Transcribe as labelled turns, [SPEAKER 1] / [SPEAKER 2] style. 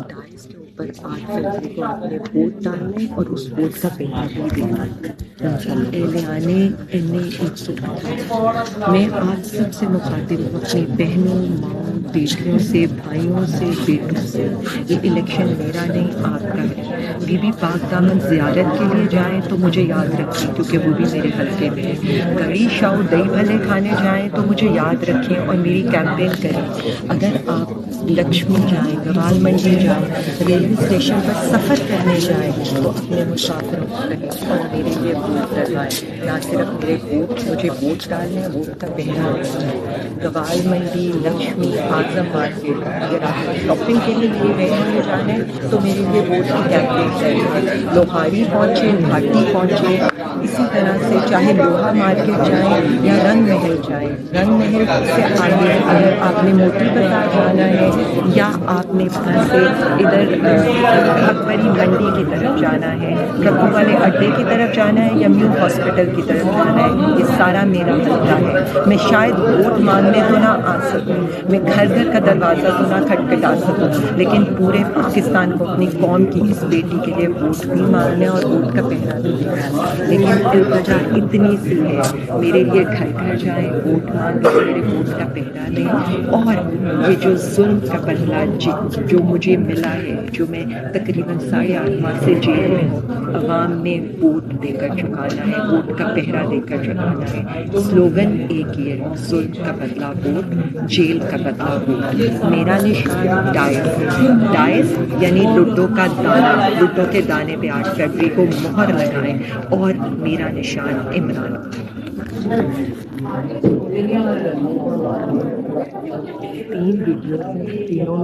[SPEAKER 1] Dice के ऊपर 8 फरवरी को आपने वोट डालना है और उस वोट का पेपर भी देना है। एलियाने एने 118। मैं आप सबसे मुखातिब हूँ, अपनी बहनों, माँओं, बेटियों से, भाइयों से, बेटों से। ये इलेक्शन मेरा नहीं, आपका है। बीबी पाक दामन ज़ियारत के लिए जाएं तो मुझे याद रखें, क्योंकि वो भी मेरे हल्के में है। गड़ी शाऊ दही भले खाने जाएं तो मुझे याद रखें और मेरी कैंपेन करें। अगर आप लक्ष्मी जाएं, गवाल मंडी जाएं, रेलवे स्टेशन पर सफ़र करने जाएं तो अपने मुसाफिरों को कहें और मेरे लिए वोट डलवाएं। ना सिर्फ मेरे वोट, मुझे वोट डालने हैं, वोट का पहना देना है। गवाल मंडी, लक्ष्मी, आजम मार्केट, अगर आप शॉपिंग के लिए मेरी बहनों में जाना है तो मेरे लिए वोट की कैंपेन करें। लोहारी पहुँचे, घाटी पहुँचे, इसी तरह से चाहे लोहा मार्केट जाएं या रंग महल जाएं। रंग महल से आगे अगर आपने मोती बाजार जाना है या आपने वहाँ से इधर अकबरी मंडी की तरफ जाना है, ट्रकों वाले अड्डे की तरफ जाना है या म्यू हॉस्पिटल की तरफ जाना है, ये सारा मेरा हल्का है। मैं शायद वोट मांगने तो ना आ सकूं, मैं घर घर का दरवाज़ा तो ना खटखटा सकूं, लेकिन पूरे पाकिस्तान को अपनी कौम की इस बेटी के लिए वोट भी मांगना और वोट का पहना भी देना है। लेकिन इल्तजा इतनी सी है, मेरे लिए घर घर जाएं, वोट मांगें, मेरे वोट का पहना दें। और ये जो जुल्म का बदला जो मुझे मिला है, जो मैं तकरीबन 8.5 माह से जेल में हूँ, अवाम में वोट देकर चुकाना है, वोट का पहरा देकर चुकाना है। स्लोगन एक ही है, जुल्म का बदला वोट, जेल का बदला वोट। मेरा निशान डाइस है। डाइस यानी लुड्डो का दाना, लुड्डो के दाने पे 8 फरवरी को मोहर लगाएं और मेरा निशान इमरान। 3 वीडियो तीनों